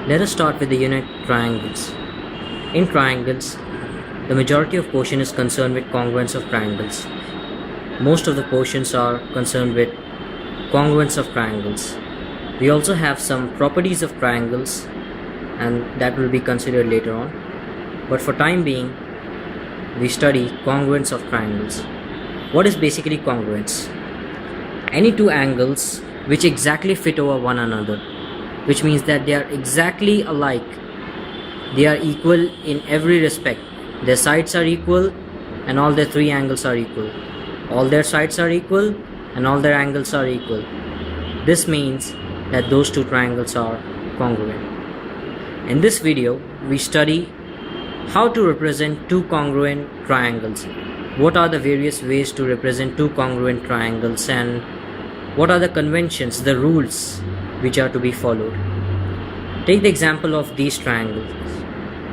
Let us start with the unit triangles. In triangles, the majority of portion is concerned with congruence of triangles. Most of the portions are concerned with congruence of triangles. We also have some properties of triangles, and that will be considered later on. But for time being, we study congruence of triangles. What is basically congruence? Any two angles which exactly fit over one another, which means that they are exactly alike. They are equal in every respect. Their sides are equal and all their three angles are equal. All their sides are equal and all their angles are equal. This means that those two triangles are congruent. In this video, we study how to represent two congruent triangles. What are the various ways to represent two congruent triangles, and what are the conventions, the rules which are to be followed. Take the example of these triangles,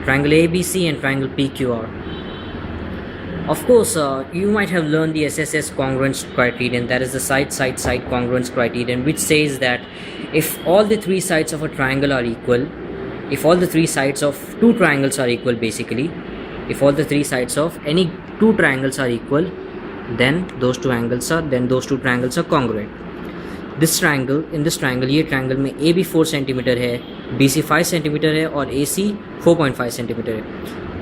triangle ABC and triangle PQR. Of course, you might have learned the SSS congruence criterion, that is the side congruence criterion, which says that if all the three sides of a triangle are equal, if all the three sides of two triangles are equal, basically, if all the three sides of any two triangles are equal, then those two triangles are congruent. This triangle, in this triangle, ये triangle में A B 4 centimetre है, B C 5 centimetre है और ए सी 4.5 centimetre है.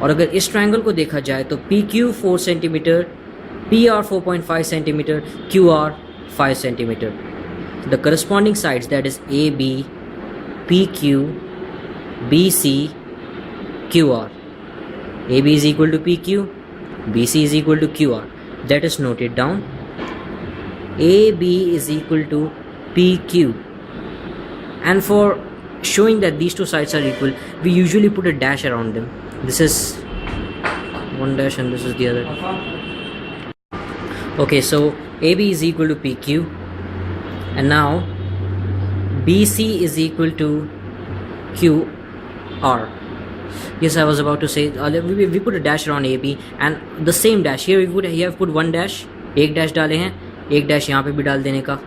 और अगर इस triangle को देखा जाए तो P Q 4 centimetre, P R 4.5 centimetre, Q R 5 centimetre. The corresponding sides, that is A B, P Q, B C, Q R. A B is equal to P Q, B C is equal to Q R. That is noted down. AB is equal to PQ, and for showing that these two sides are equal, we usually put a dash around them. This is one dash and this is the other. Okay, so AB is equal to PQ, and now BC is equal to QR. Yes, I was about to say we put a dash around AB, and the same dash here we have put one dash, एक dash डाले हैं, एक dash यहाँ पे भी डाल देने का.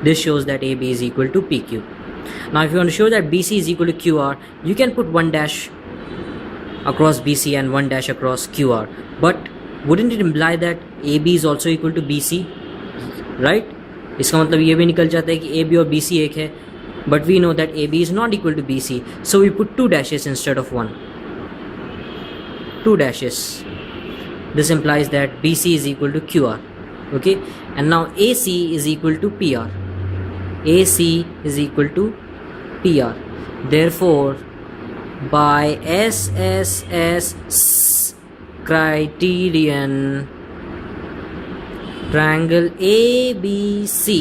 This shows that A B is equal to P Q. Now if you want to show that B C is equal to Q R, you can put one dash across B C and one dash across Q R, but wouldn't it imply that A B is also equal to B C, right? इसका मतलब ये भी निकल जाता है कि A B और B C एक है, but we know that A B is not equal to B C, so we put two dashes instead of one. Two dashes. This implies that B C is equal to Q R. Okay, and now AC is equal to PR. AC is equal to PR. Therefore, by SSS criterion, triangle ABC,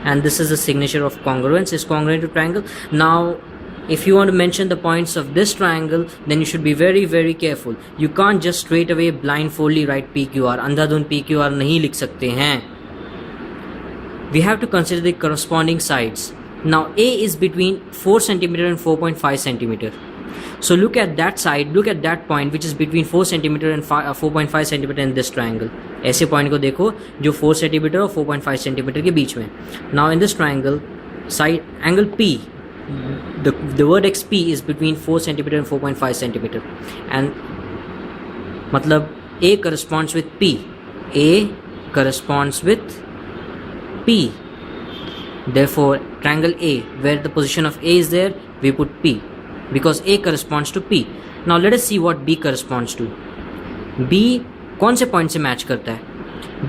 and this is the signature of congruence, is congruent to triangle. Now, if you want to mention the points of this triangle, then you should be very very careful. You can't just straight away blindfoldly write PQR. अंधाधुंध PQR नहीं लिख सकते हैं. We have to consider the corresponding sides. Now A is between 4 centimeter and 4.5 centimeter. So look at that side, look at that point which is between 4 centimeter and 4.5 centimeter in this triangle. ऐसे point को देखो जो 4 centimeter और 4.5 centimeter के बीच में. Now in this triangle, side angle P, the vertex P is between 4 centimeter and 4.5 centimeter, and मतलब A corresponds with P. A corresponds with P. Therefore, triangle A, where the position of A is there, we put P because A corresponds to P. Now let us see what B corresponds to. B कौन से point से match करता है?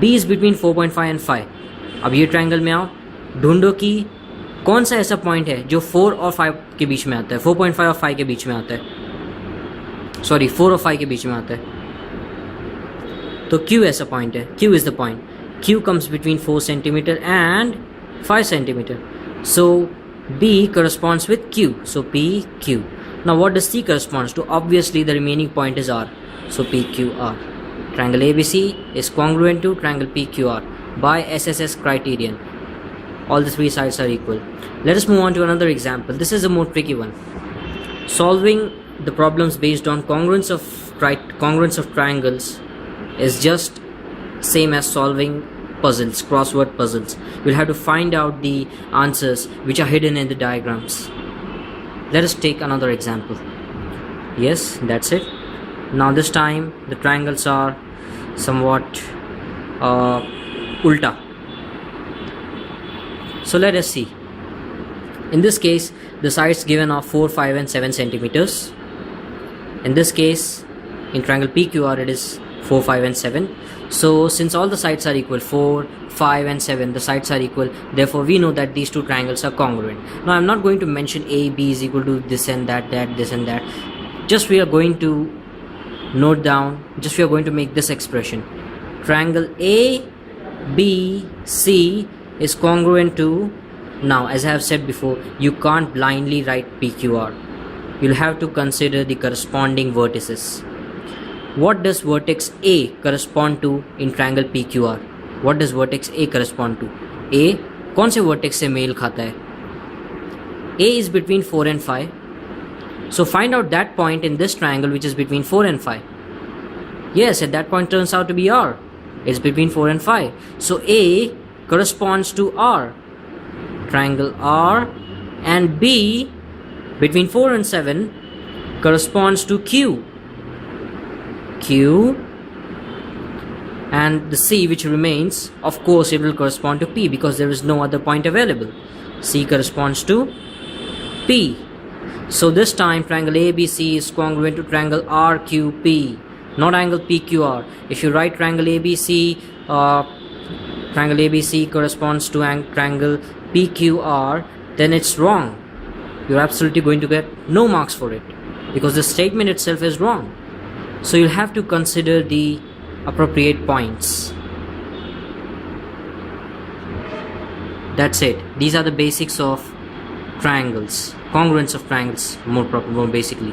B is between 4.5 and 5. अब ये triangle में आओ, ढूंढो कि कौन सा ऐसा पॉइंट है जो 4 और 5 के बीच में आता है, 4.5 और 5 के बीच में आता है, सॉरी 4 और 5 के बीच में आता है. तो Q ऐसा पॉइंट है. Q is the point. Q comes between 4 centimeter and 5 centimeter. So B corresponds with Q. So P, Q. Now what does C corresponds to? Obviously the remaining point is R. So P, Q, R. Triangle ABC is congruent to triangle PQR by SSS criterion. All the three sides are equal. Let us move on to another example. This is a more tricky one. Solving the problems based on congruence of triangles is just same as solving puzzles, crossword puzzles. We'll have to find out the answers which are hidden in the diagrams. Let us take another example. Yes, that's it. Now this time the triangles are somewhat ulta. So let us see. In this case, the sides given are 4, 5 and 7 centimeters. In this case, in triangle PQR, it is 4, 5 and 7. So since all the sides are equal, 4, 5 and 7, the sides are equal, therefore we know that these two triangles are congruent. Now I'm not going to mention A, B is equal to this and that, this and that. Just we are going to note down, just we are going to make this expression. Triangle ABC is congruent to, now as I have said before, you can't blindly write PQR. You'll have to consider the corresponding vertices. What does vertex A correspond to in triangle PQR? What does vertex A correspond to? A कौन से vertex से mail खाता है? A is between 4 and 5. So find out that point in this triangle which is between 4 and 5. Yes, at that point turns out to be R. It's between 4 and 5. So A corresponds to R. Triangle R, and B between 4 and 7 corresponds to Q. And the C which remains, of course it will correspond to P because there is no other point available. C corresponds to P. So this time triangle ABC is congruent to triangle RQP, not angle PQR. If you write triangle ABC corresponds to triangle PQR, then it's wrong. You're absolutely going to get no marks for it because the statement itself is wrong. So you'll have to consider the appropriate points. That's it. These are the basics of triangles, congruence of triangles more basically.